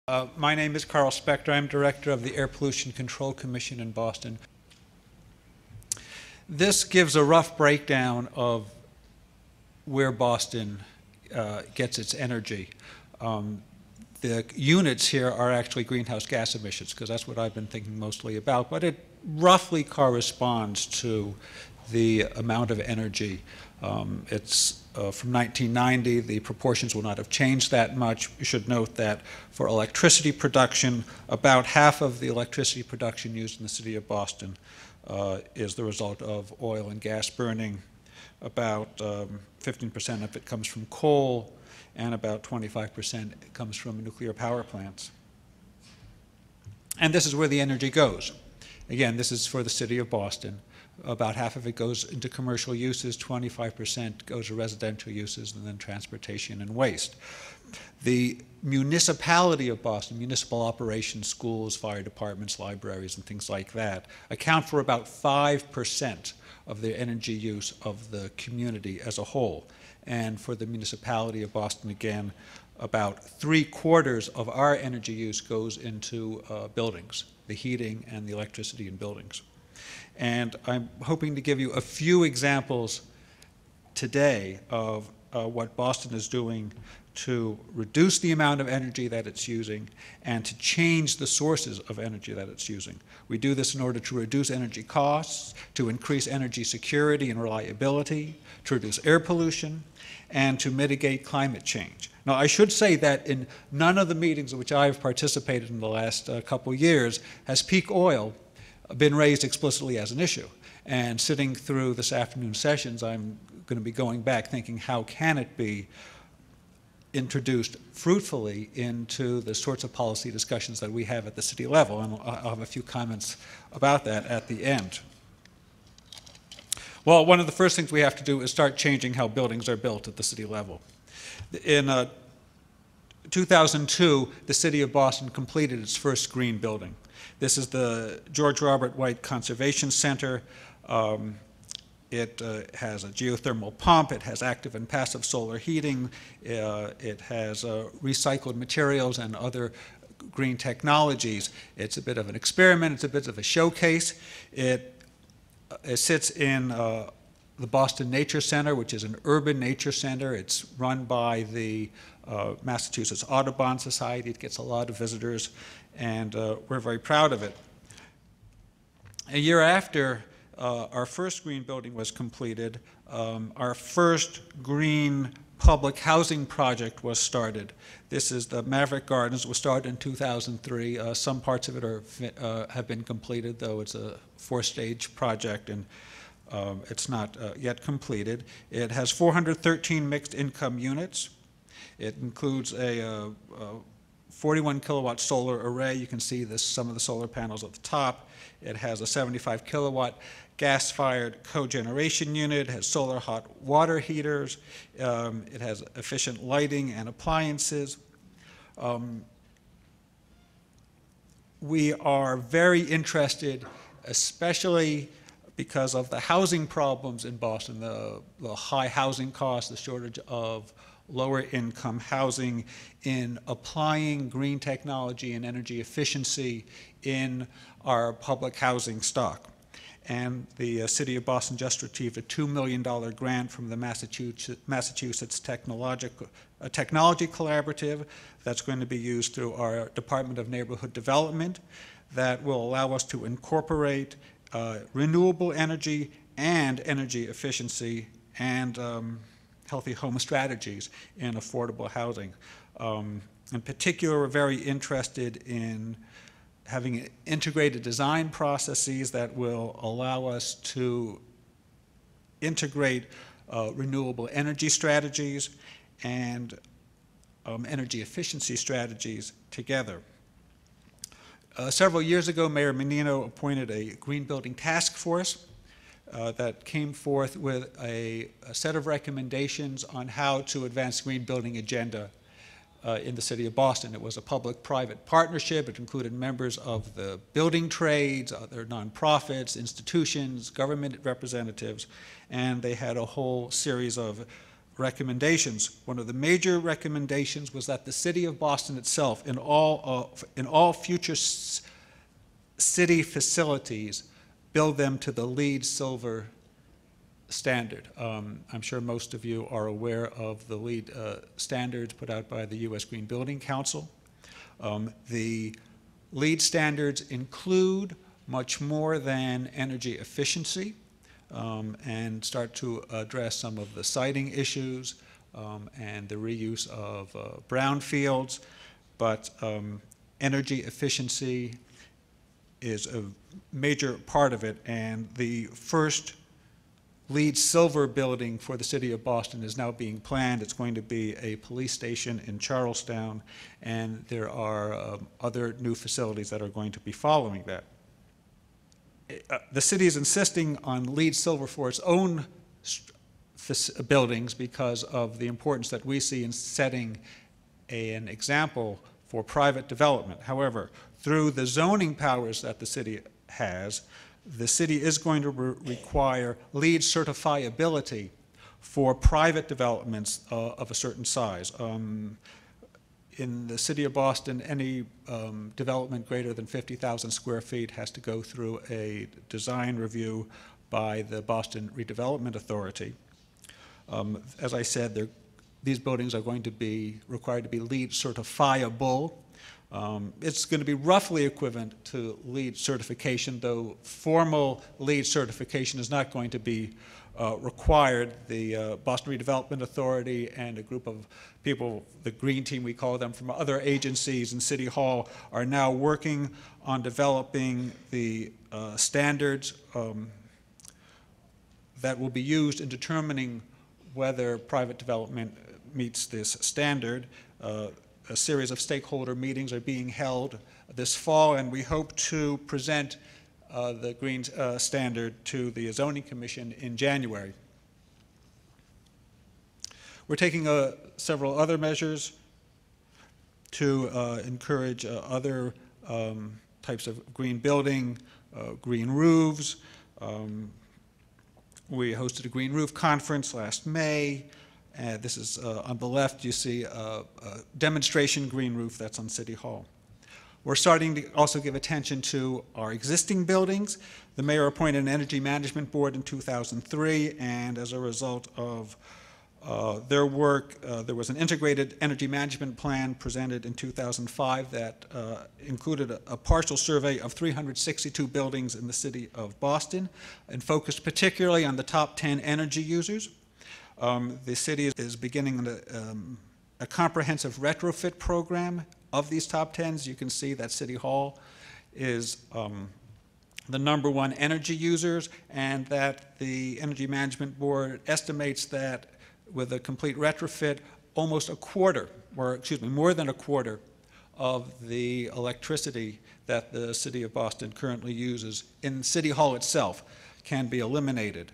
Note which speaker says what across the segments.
Speaker 1: My name is Carl Spector. I'm director of the Air Pollution Control Commission in Boston. This gives a rough breakdown of where Boston gets its energy. The units here are actually greenhouse gas emissions, because that's what I've been thinking mostly about, but it roughly corresponds to the amount of energy. It's from 1990, the proportions will not have changed that much. You should note that for electricity production, about half of the electricity production used in the city of Boston is the result of oil and gas burning. About 15% of it comes from coal, and about 25% comes from nuclear power plants. And this is where the energy goes. Again, this is for the city of Boston. About half of it goes into commercial uses, 25% goes to residential uses, and then transportation and waste. The municipality of Boston, municipal operations, schools, fire departments, libraries, and things like that, account for about 5% of the energy use of the community as a whole. And for the municipality of Boston, again, about 3/4 of our energy use goes into buildings, the heating and the electricity in buildings. And I'm hoping to give you a few examples today of what Boston is doing to reduce the amount of energy that it's using and to change the sources of energy that it's using. We do this in order to reduce energy costs, to increase energy security and reliability, to reduce air pollution, and to mitigate climate change. Now, I should say that in none of the meetings in which I've participated in the last couple years has peak oil been raised explicitly as an issue. And sitting through this afternoon's sessions, I'm going to be going back thinking, how can it be introduced fruitfully into the sorts of policy discussions that we have at the city level? And I'll have a few comments about that at the end. Well, one of the first things we have to do is start changing how buildings are built at the city level. In 2002, the city of Boston completed its first green building. This is the George Robert White Conservation Center. It has a geothermal pump. It has active and passive solar heating. It has recycled materials and other green technologies. It's a bit of an experiment. It's a bit of a showcase. It sits in the Boston Nature Center, which is an urban nature center. It's run by the Massachusetts Audubon Society. It gets a lot of visitors, and we're very proud of it. A year after our first green building was completed, our first green public housing project was started. This is the Maverick Gardens. It was started in 2003. Some parts of it have been completed, though it's a 4-stage project, and it's not yet completed. It has 413 mixed income units. It includes a 41 kilowatt solar array. You can see some of the solar panels at the top. It has a 75 kilowatt gas-fired cogeneration unit. It has solar hot water heaters. It has efficient lighting and appliances. We are very interested, especially because of the housing problems in Boston, the high housing costs, the shortage of lower income housing, in applying green technology and energy efficiency in our public housing stock. And the city of Boston just received a $2 million grant from the Massachusetts Technology Collaborative that's going to be used through our Department of Neighborhood Development, that will allow us to incorporate renewable energy and energy efficiency and healthy home strategies in affordable housing. In particular, we're very interested in having integrated design processes that will allow us to integrate renewable energy strategies and energy efficiency strategies together. Several years ago, Mayor Menino appointed a green building task force that came forth with a set of recommendations on how to advance the green building agenda in the city of Boston. It was a public-private partnership. It included members of the building trades, other nonprofits, institutions, government representatives, and they had a whole series of recommendations. One of the major recommendations was that the city of Boston itself, in all future city facilities, build them to the LEED Silver standard. I'm sure most of you are aware of the LEED standards put out by the U.S. Green Building Council. The LEED standards include much more than energy efficiency, and start to address some of the siting issues and the reuse of brownfields, but energy efficiency is a major part of it, and the first LEED Silver building for the city of Boston is now being planned. It's going to be a police station in Charlestown, and there are other new facilities that are going to be following that. The city is insisting on LEED Silver for its own buildings because of the importance that we see in setting an example for private development. However, through the zoning powers that the city has, the city is going to require LEED certifiability for private developments of a certain size. In the city of Boston, any development greater than 50,000 square feet has to go through a design review by the Boston Redevelopment Authority. As I said, these buildings are going to be required to be LEED certifiable. It's going to be roughly equivalent to LEED certification, though formal LEED certification is not going to be required. The Boston Redevelopment Authority and a group of people, the Green Team we call them, from other agencies and City Hall are now working on developing the standards that will be used in determining whether private development meets this standard. A series of stakeholder meetings are being held this fall, and we hope to present the green standard to the Zoning Commission in January. We're taking several other measures to encourage other types of green building, green roofs. We hosted a green roof conference last May. This is on the left, you see a demonstration green roof that's on City Hall. We're starting to also give attention to our existing buildings. The mayor appointed an energy management board in 2003, and as a result of their work, there was an integrated energy management plan presented in 2005 that included a partial survey of 362 buildings in the city of Boston and focused particularly on the top 10 energy users. The city is beginning a comprehensive retrofit program of these top 10s. You can see that City Hall is the #1 energy users, and that the Energy Management Board estimates that with a complete retrofit, almost a quarter, or excuse me, more than a quarter of the electricity that the city of Boston currently uses in City Hall itself can be eliminated.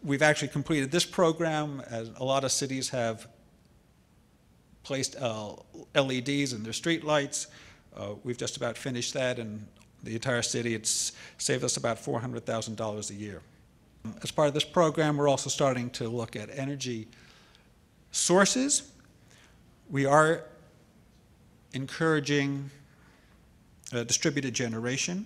Speaker 1: We've actually completed this program, as a lot of cities have placed LEDs in their street lights. We've just about finished that, and the entire city, it's saved us about $400,000 a year. As part of this program, we're also starting to look at energy sources. We are encouraging distributed generation.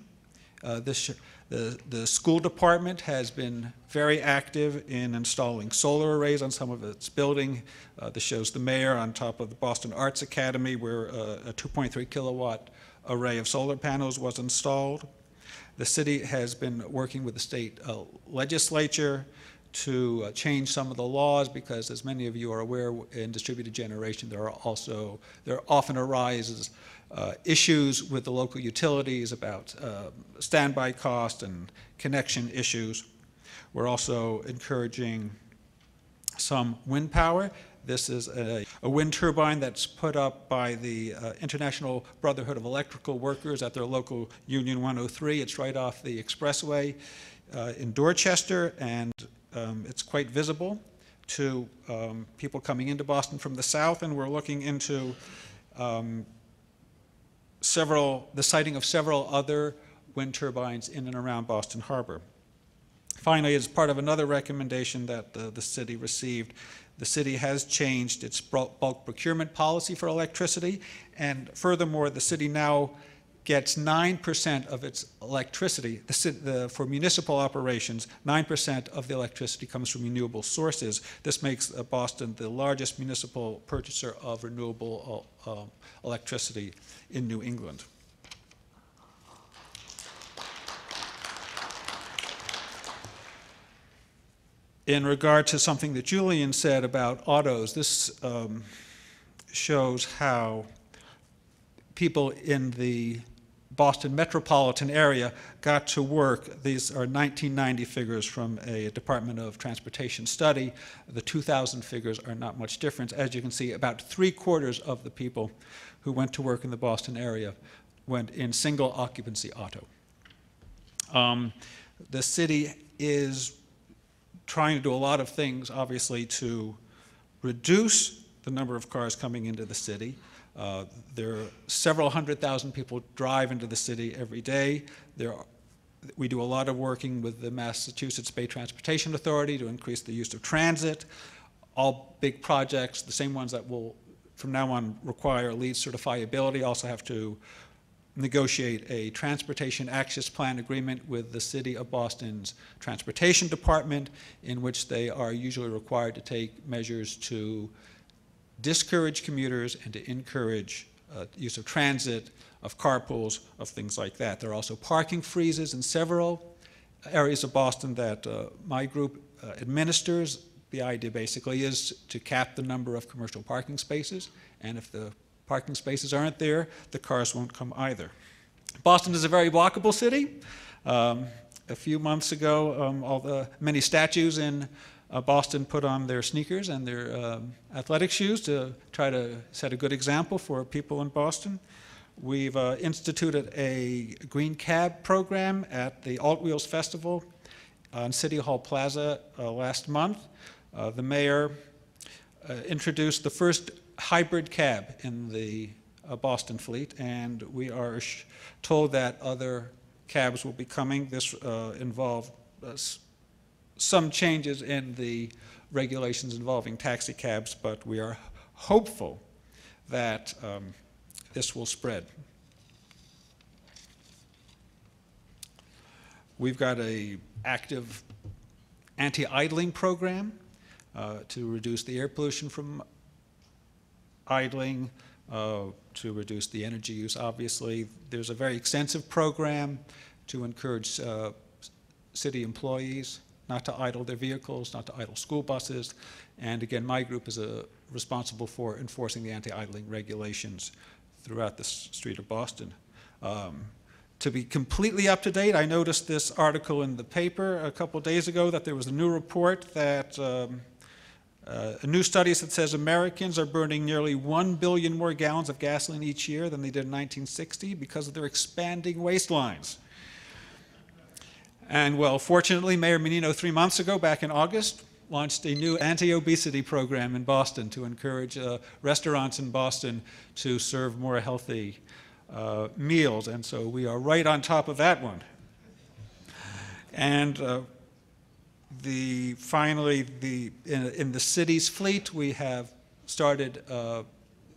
Speaker 1: The school department has been very active in installing solar arrays on some of its building. This shows the mayor on top of the Boston Arts Academy, where a 2.3 kilowatt array of solar panels was installed. The city has been working with the state legislature to change some of the laws, because as many of you are aware, in distributed generation there often arises issues with the local utilities about standby cost and connection issues. We're also encouraging some wind power. This is a wind turbine that's put up by the International Brotherhood of Electrical Workers at their local Union 103. It's right off the expressway in Dorchester, and it's quite visible to people coming into Boston from the south, and we're looking into the siting of several other wind turbines in and around Boston Harbor. Finally, as part of another recommendation that the city received, the city has changed its bulk procurement policy for electricity, and furthermore, the city now gets 9% of its electricity. For municipal operations, 9% of the electricity comes from renewable sources. This makes Boston the largest municipal purchaser of renewable electricity in New England. In regard to something that Julian said about autos, this shows how people in the Boston metropolitan area got to work. These are 1990 figures from a Department of Transportation study. The 2000 figures are not much different. As you can see, about 3/4 of the people who went to work in the Boston area went in single occupancy auto. The city is trying to do a lot of things, obviously, to reduce the number of cars coming into the city. There are several 100,000 people drive into the city every day. We do a lot of working with the Massachusetts Bay Transportation Authority to increase the use of transit. All big projects, the same ones that will from now on require LEED certifiability, also have to negotiate a transportation access plan agreement with the City of Boston's Transportation Department, in which they are usually required to take measures to discourage commuters and to encourage use of transit, of carpools, of things like that. There are also parking freezes in several areas of Boston that my group administers. The idea basically is to cap the number of commercial parking spaces, and if the parking spaces aren't there, the cars won't come either. Boston is a very walkable city. A few months ago, many statues in Boston put on their sneakers and their athletic shoes to try to set a good example for people in Boston. We've instituted a green cab program at the Alt Wheels Festival on City Hall Plaza last month. The mayor introduced the first hybrid cab in the Boston fleet, and we are told that other cabs will be coming. This involved some changes in the regulations involving taxi cabs, but we are hopeful that this will spread. We've got an active anti-idling program to reduce the air pollution from idling, to reduce the energy use, obviously. There's a very extensive program to encourage city employees not to idle their vehicles, not to idle school buses. And again, my group is responsible for enforcing the anti-idling regulations throughout the street of Boston. To be completely up to date, I noticed this article in the paper a couple days ago that there was a new report that a new study that says Americans are burning nearly 1 billion more gallons of gasoline each year than they did in 1960 because of their expanding waistlines. And well, fortunately, Mayor Menino 3 months ago, back in August, launched a new anti-obesity program in Boston to encourage restaurants in Boston to serve more healthy meals. And so we are right on top of that one. And finally, in the city's fleet, we have started,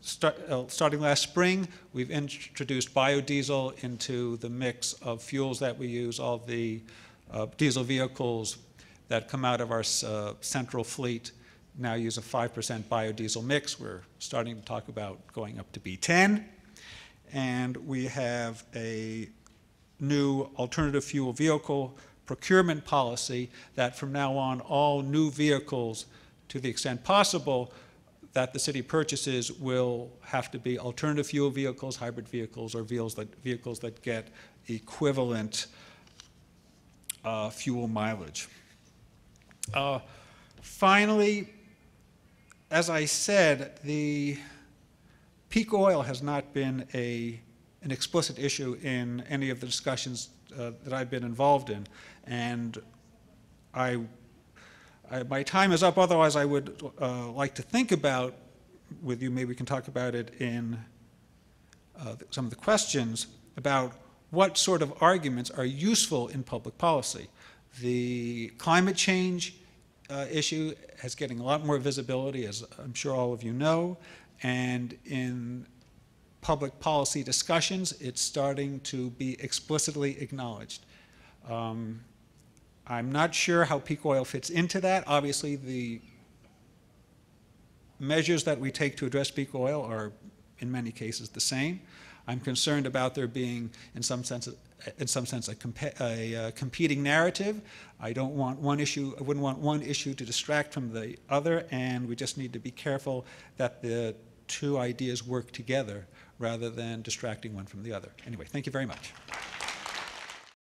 Speaker 1: starting last spring, we've introduced biodiesel into the mix of fuels that we use. All the diesel vehicles that come out of our central fleet now use a 5% biodiesel mix. We're starting to talk about going up to B10. And we have a new alternative fuel vehicle procurement policy that from now on, all new vehicles, to the extent possible, that the city purchases will have to be alternative fuel vehicles, hybrid vehicles, or vehicles that get equivalent fuel mileage. Finally, as I said, the peak oil has not been an explicit issue in any of the discussions that I've been involved in. And my time is up, otherwise I would like to think about with you, maybe we can talk about it in some of the questions, about what sort of arguments are useful in public policy. The climate change issue is getting a lot more visibility, as I'm sure all of you know, and in public policy discussions, it's starting to be explicitly acknowledged. I'm not sure how peak oil fits into that. Obviously, the measures that we take to address peak oil are, in many cases, the same. I'm concerned about there being, in some sense, a competing narrative. I don't want one issue. I wouldn't want one issue to distract from the other, and we just need to be careful that the two ideas work together rather than distracting one from the other. Anyway, thank you very much.